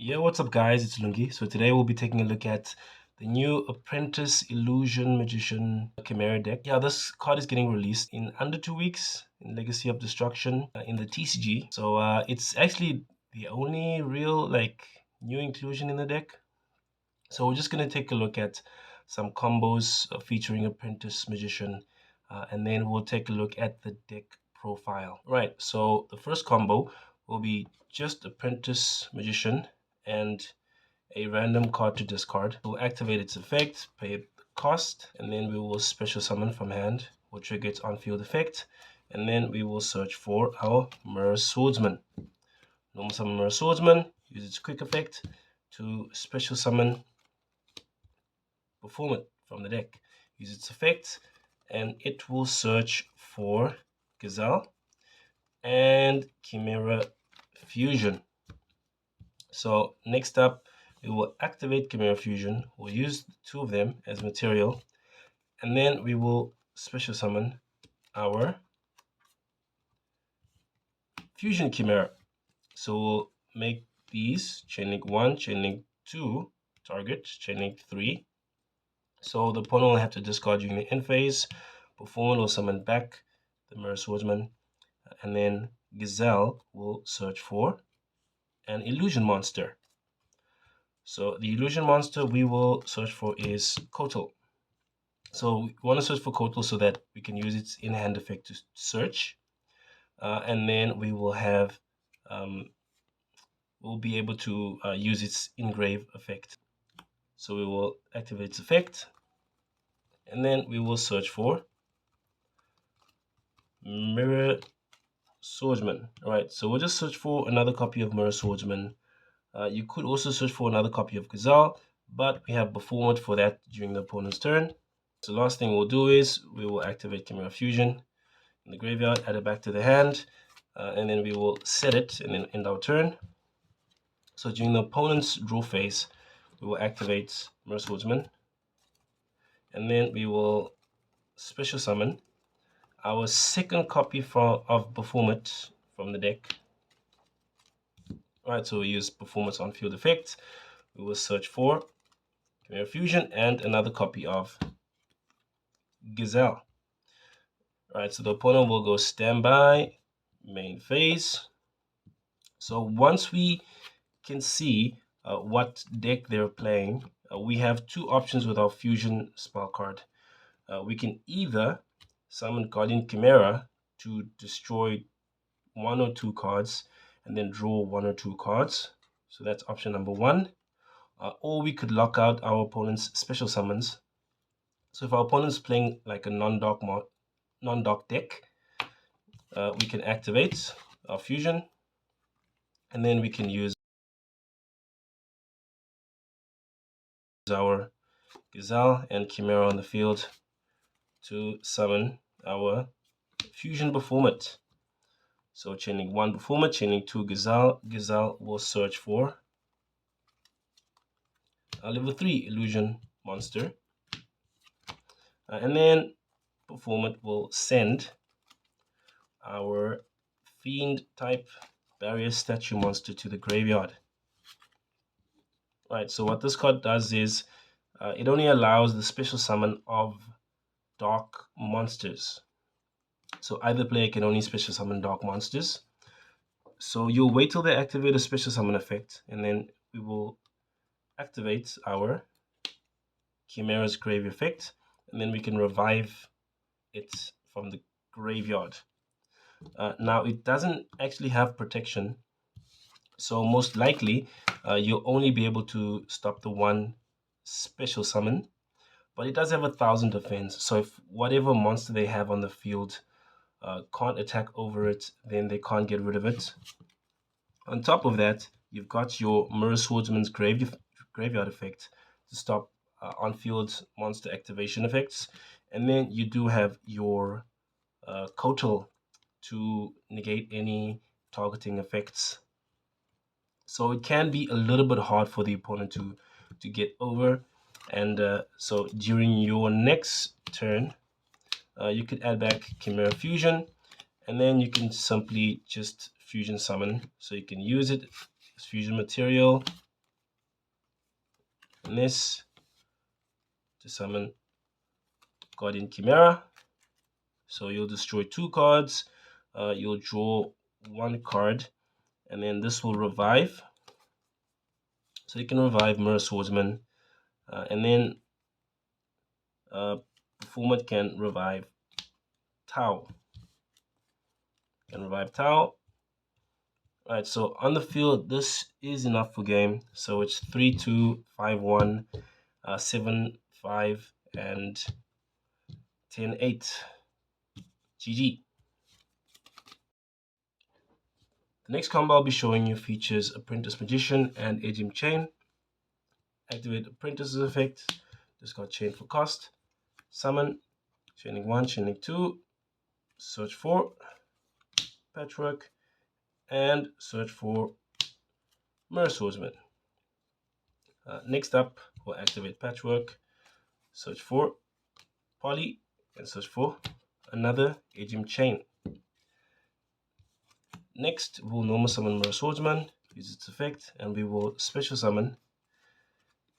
Yeah, what's up, guys? It's Lungi. So today we'll be taking a look at the new Apprentice Illusion Magician Chimera deck. Yeah, this card is getting released in under 2 weeks in Legacy of Destruction in the TCG. So it's actually the only real new inclusion in the deck. So we're just gonna take a look at some combos featuring Apprentice Magician, and then we'll take a look at the deck profile. Right. So the first combo will be just Apprentice Magician and a random card to discard. We'll activate its effect, pay the cost, and then we will special summon from hand. We'll trigger its on-field effect, and then we will search for our Mirror Swordsman. Normal summon Mirror Swordsman, use its quick effect to special summon Perform it from the deck. Use its effect, and it will search for Gazelle and Chimera Fusion. So next up, we will activate Chimera Fusion. We'll use two of them as material, and then we will special summon our Fusion Chimera. So we'll make these chain link 1, chain link 2, target, chain link 3. So the opponent will have to discard during the end phase. Perform will summon back the Mirror Swordsman, and then Gazelle will search for an illusion monster. So the illusion monster we will search for is Kotal. So we want to search for Kotal so that we can use its in-hand effect to search, and then we will have we'll be able to use its engrave effect. So we will activate its effect, and then we will search for Mirror Swordsman. All right, so we'll just search for another copy of Mirror Swordsman. You could also search for another copy of Gazelle, but we have performed for that during the opponent's turn. So the last thing we'll do is we will activate Chimera Fusion in the graveyard, add it back to the hand, and then we will set it and then end our turn. So during the opponent's draw phase, we will activate Mirror Swordsman, and then we will special summon our second copy of Performance from the deck. All right, so we use Performance on field effect. We will search for Chimera Fusion and another copy of Gazelle. All right, so the opponent will go standby, main phase. So once we can see what deck they're playing, we have two options with our Fusion spell card. We can either summon Guardian Chimera to destroy one or two cards and then draw one or two cards. So that's option number one. Or we could lock out our opponent's special summons. So if our opponent's playing like a non-dock deck, we can activate our Fusion, and then we can use our Gazelle and Chimera on the field to summon our Fusion Performant. So chaining 1 Performant, chaining 2 Gazelle. Gazelle will search for a level 3 Illusion Monster. And then Performant will send our Fiend type Barrier Statue Monster to the graveyard. Right, so what this card does is it only allows the special summon of dark monsters. So either player can only special summon dark monsters. So you'll wait till they activate a special summon effect, and then we will activate our Chimera's Grave effect, and then we can revive it from the graveyard. Now it doesn't actually have protection, so most likely you'll only be able to stop the one special summon, but it does have 1,000 defense. So if whatever monster they have on the field can't attack over it, then they can't get rid of it. On top of that, you've got your Mirror Swordsman's graveyard effect to stop on-field monster activation effects, and then you do have your Kotal to negate any targeting effects. So it can be a little bit hard for the opponent to get over, and so during your next turn, you could add back Chimera Fusion, and then you can simply just Fusion Summon. So you can use it as Fusion material, and this to summon Guardian Chimera. So you'll destroy 2 cards, you'll draw 1 card, and then this will revive. So you can revive Mirror Swordsman, and then Performer can revive Tau. Alright, so on the field, this is enough for game. So it's 3-2, 5-1, 7-5, and 10-8. GG. The next combo I'll be showing you features Apprentice Magician and Agent Chain. Activate Apprentice's effect. Discard Chain for cost. Summon. Chaining 1, chaining 2. Search for Patchwork. And search for Mirror Swordsman. Next up, we'll activate Patchwork. Search for Poly. And search for another Agent Chain. Next, we'll normal summon Mirror Swordsman. Use its effect. And we will special summon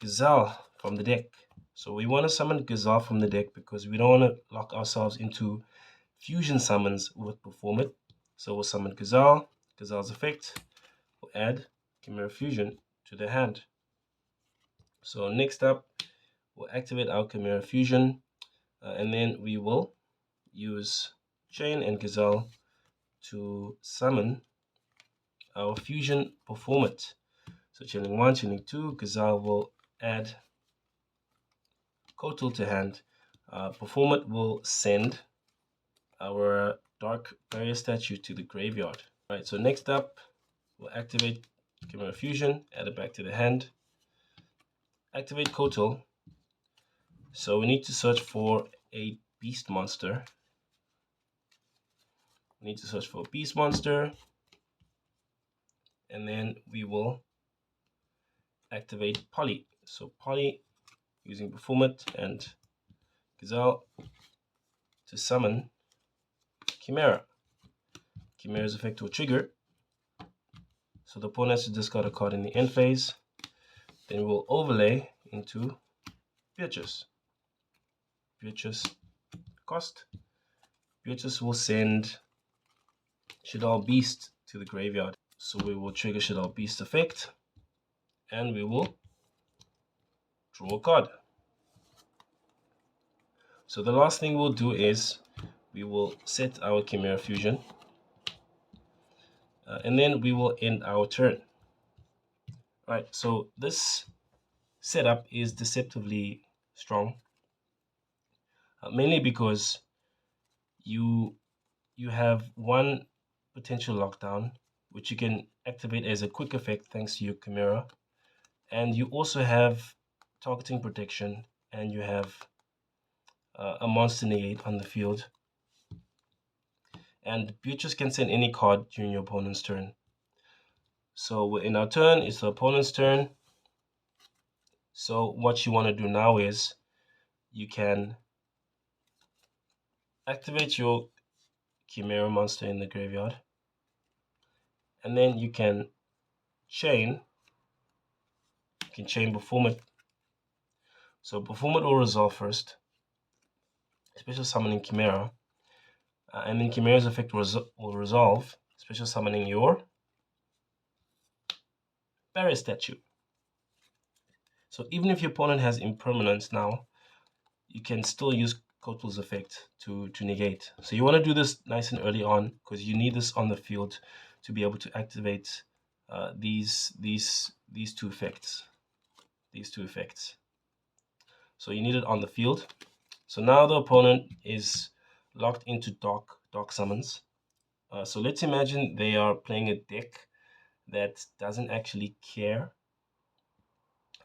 Gazelle from the deck. So we want to summon Gazelle from the deck because we don't want to lock ourselves into fusion summons with Perform It. So we'll summon Gazelle, Gazelle's effect. We'll add Chimera Fusion to the hand. So next up, we'll activate our Chimera Fusion, and then we will use Chain and Gazelle to summon our Fusion Perform It. So chaining 1, chaining 2, Gazelle will add Kotal to hand. Perform It will send our Dark Barrier statue to the graveyard. Alright, so next up, we'll activate Chimera Fusion, add it back to the hand. Activate Kotal. So we need to search for a beast monster. And then we will activate Poly. So Poly using Perform It and Gazelle to summon Chimera. Chimera's effect will trigger. So the opponent has to discard a card in the end phase. Then we'll overlay into Beatrice. Cost. Beatrice will send Shaddoll Beast to the graveyard. So we will trigger Shaddoll Beast effect. And we will draw a card. So the last thing we'll do is we will set our Chimera Fusion. And then we will end our turn. Right, so this setup is deceptively strong. Mainly because you have one potential lockdown, which you can activate as a quick effect thanks to your Chimera. And you also have targeting protection, and you have a monster negate on the field. And Beatrice can send any card during your opponent's turn. So in our turn, it's the opponent's turn. So what you want to do now is you can activate your Chimera monster in the graveyard. And then you can chain. You can chain Perform It. So Perform It will resolve first. Special summoning Chimera. And then Chimera's effect will resolve. Special summoning your Barrier statue. So even if your opponent has impermanence now, you can still use Kotal's effect to negate. So you want to do this nice and early on because you need this on the field to be able to activate these two effects. So you need it on the field. So now the opponent is locked into dark summons. So let's imagine they are playing a deck that doesn't actually care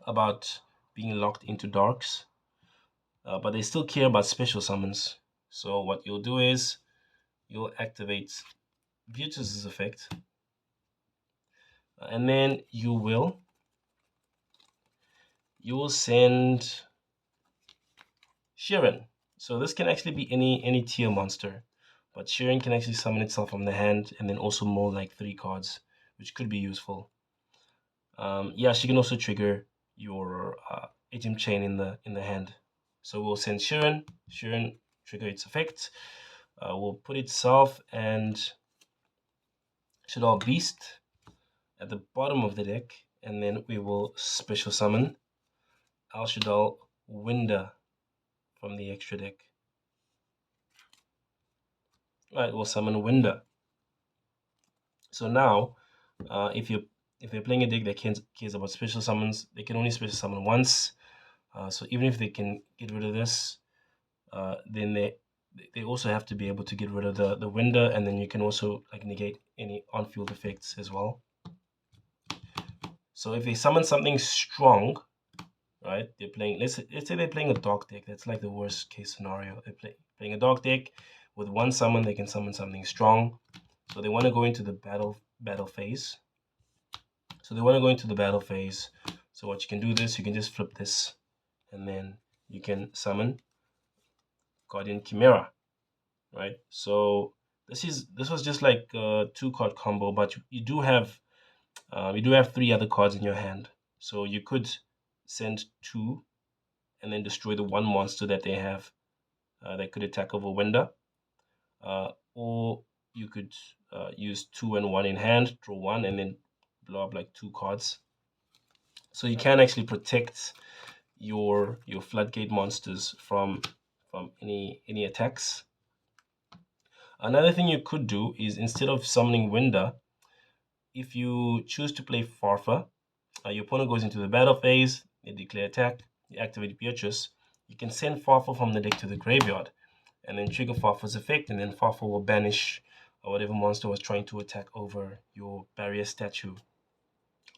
about being locked into darks, but they still care about special summons. So what you'll do is you'll activate Beatrice's effect, and then you will send Sharon. So this can actually be any tier monster, but Sharon can actually summon itself from the hand and then also mold like 3 cards, which could be useful. Yeah, she can also trigger your agent chain in the hand. So we'll send Sharon. Sharon trigger its effect. We'll put itself and Shadow Beast at the bottom of the deck, and then we will special summon Al Shadal Winder from the extra deck. Right, we'll summon Winder. So now, if you're playing a deck that cares about special summons, they can only special summon once. So even if they can get rid of this, then they also have to be able to get rid of the Winder, and then you can also like negate any on-field effects as well. So if they summon something strong, right? They're playing. Let's say they're playing a dark deck. That's like the worst case scenario. They're playing a dark deck with one summon. They can summon something strong. So they want to go into the battle phase. So they want to go into the battle phase. So what you can do this, you can just flip this, and then you can summon Guardian Chimera, right? So this was just like a 2-card combo, but you do have 3 other cards in your hand. So you could send 2 and then destroy the 1 monster that they have that could attack over Winder. Or you could use 2 and 1 in hand, draw 1, and then blow up like 2 cards. So you can actually protect your floodgate monsters from any attacks. Another thing you could do is, instead of summoning Winder, if you choose to play Farfa, your opponent goes into the battle phase, they declare attack, you activate Beatrice, you can send Farfa from the deck to the graveyard, and then trigger Farfa's effect, and then Farfa will banish whatever monster was trying to attack over your barrier statue.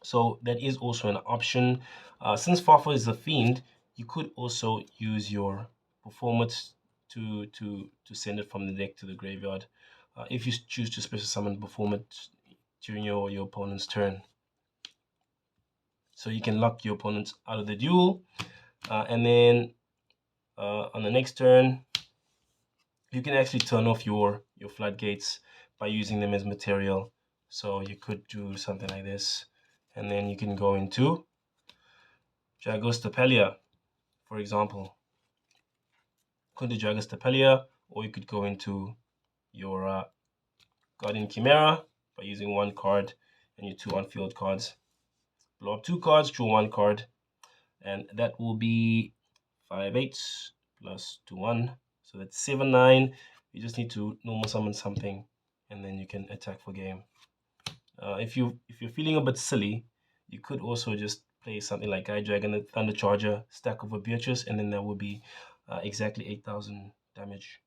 So that is also an option. Since Farfa is a fiend, you could also use your performance to send it from the deck to the graveyard, if you choose to special summon performance during your opponent's turn. So you can lock your opponents out of the duel, and then on the next turn, you can actually turn off your floodgates by using them as material. So you could do something like this, and then you can go into Dragostapelia, for example. Go into Dragostapelia, or you could go into your Guardian Chimera by using 1 card and your 2 on-field cards. Blow up 2 cards, draw 1 card, and that will be 5/8 plus 2/1. So that's 7/9. You just need to normal summon something, and then you can attack for game. If you're feeling a bit silly, you could also just play something like Guy Dragon, the Thunder Charger, stack over Beatrice, and then that would be exactly 8,000 damage.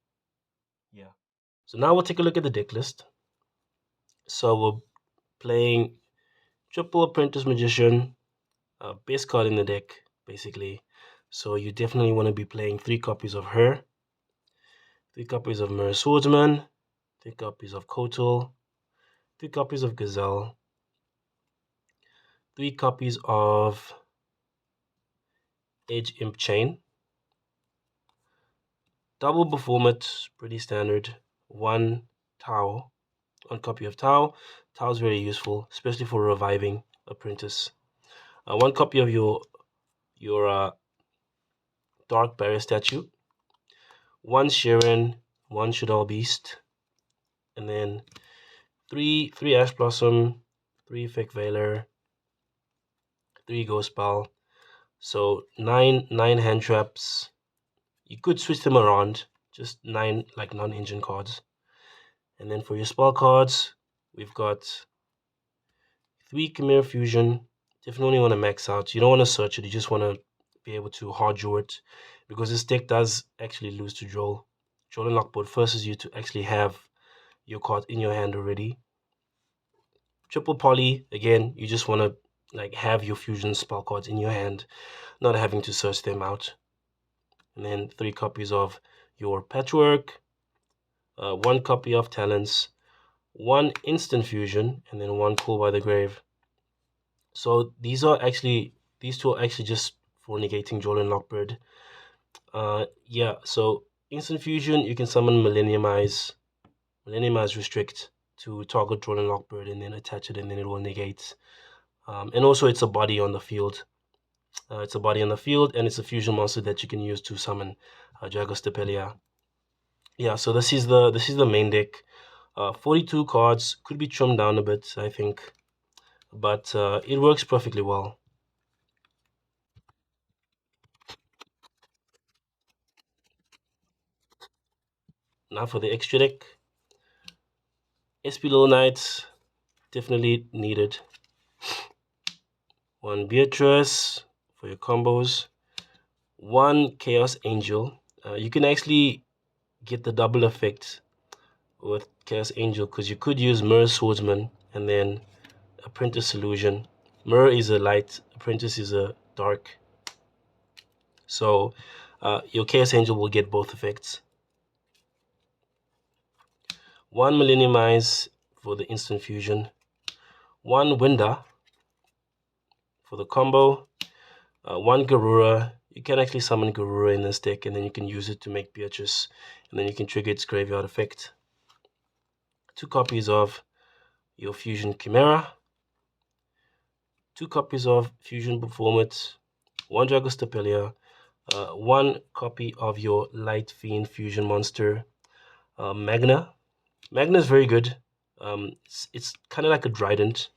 Yeah. So now we'll take a look at the deck list. So we're playing triple Apprentice Magician, base card in the deck, basically. So you definitely want to be playing 3 copies of her, 3 copies of Mirror Swordsman, 3 copies of Kotal, 3 copies of Gazelle, 3 copies of Edge Imp Chain, double Performance, pretty standard, 1 Tau, 1 copy of Tau. Tau is very useful, especially for reviving Apprentice. 1 copy of your Dark Barrier Statue, 1 Sharon, 1 Shadal Beast, and then 3 Ash Blossom, 3 Fake Veiler, 3 Ghost Spell. So 9 hand traps. You could switch them around, just 9 like non-engine cards. And then for your spell cards, we've got 3 Chimera Fusion. Definitely want to max out. You don't want to search it, you just want to be able to hard draw it, because this deck does actually lose to Joel. Joel and Lockboard forces you to actually have your card in your hand already. Triple Poly, again, you just want to like have your fusion spell cards in your hand, not having to search them out. And then 3 copies of your Patchwork, 1 copy of Talents, 1 Instant Fusion, and then 1 Call by the Grave. So these two are actually just for negating Joel and Lockbird. Yeah, so Instant Fusion, you can summon Millenniumize Restrict to target Joel and Lockbird, and then attach it, and then it will negate. And also it's a body on the field. It's a body on the field, and it's a fusion monster that you can use to summon Dragostapelia. Yeah, so this is the main deck. 42 cards, could be trimmed down a bit, I think, but it works perfectly well. Now for the extra deck, SP Little Knights, definitely needed. One Beatrice for your combos. One Chaos Angel. You can actually get the double effect with Chaos Angel because you could use Mirror Swordsman and then Apprentice Illusion. Mirror is a light, Apprentice is a dark. So your Chaos Angel will get both effects. One Millennium Eyes for the instant fusion. One Winda for the combo. One Garura. You can actually summon Garura in this deck, and then you can use it to make Beatrice, and then you can trigger its graveyard effect. 2 copies of your Fusion Chimera. 2 copies of Fusion Performance. 1 Dragostapelia. 1 copy of your Light Fiend Fusion Monster, Magna. Magna is very good. It's kind of like a Trident.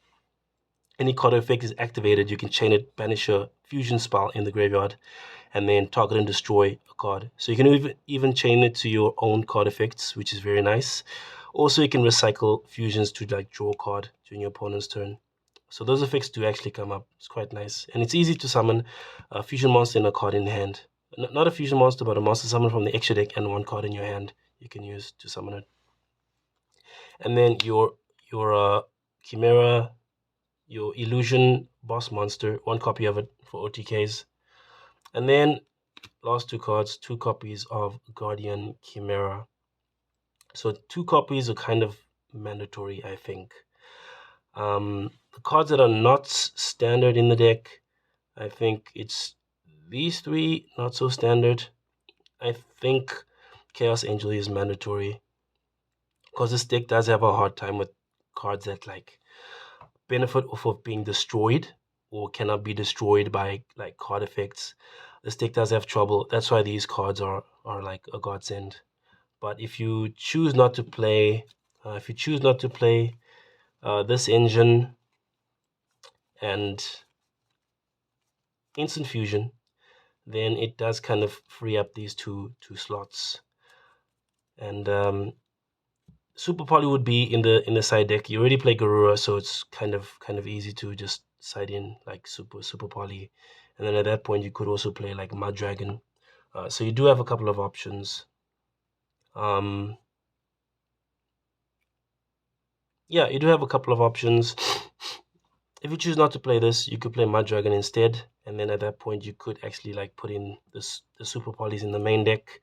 Any card effect is activated, you can chain it, banish a fusion spell in the graveyard, and then target and destroy a card. So you can even chain it to your own card effects, which is very nice. Also, you can recycle fusions to like draw a card during your opponent's turn. So those effects do actually come up. It's quite nice. And it's easy to summon a fusion monster and a card in hand. Not a fusion monster, but a monster summoned from the extra deck and 1 card in your hand you can use to summon it. And then your Chimera, your Illusion Boss Monster, 1 copy of it for OTKs. And then last 2 cards, 2 copies of Guardian Chimera. So 2 copies are kind of mandatory, I think. The cards that are not standard in the deck, I think it's these 3, not so standard. I think Chaos Angel is mandatory because this deck does have a hard time with cards that like benefit off of being destroyed or cannot be destroyed by like card effects. This deck does have trouble. That's why these cards are like a godsend. But if you choose not to play, this engine and instant fusion, then it does kind of free up these two slots. And Super Poly would be in the side deck. You already play Garura, so it's kind of easy to just side in like Super Poly, and then at that point you could also play like Mud Dragon. So you do have a couple of options. Yeah, you do have a couple of options. If you choose not to play this, you could play Mud Dragon instead, and then at that point you could actually like put in the Super Polys in the main deck.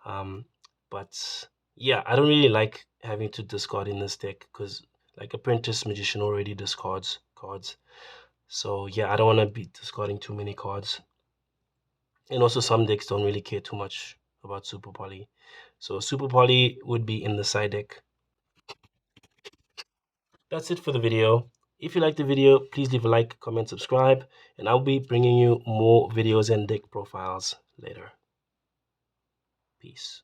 But yeah, I don't really like having to discard in this deck because like Apprentice Magician already discards cards. So yeah, I don't want to be discarding too many cards. And also some decks don't really care too much about Super Poly. So Super Poly would be in the side deck. That's it for the video. If you liked the video, please leave a like, comment, subscribe, and I'll be bringing you more videos and deck profiles later. Peace.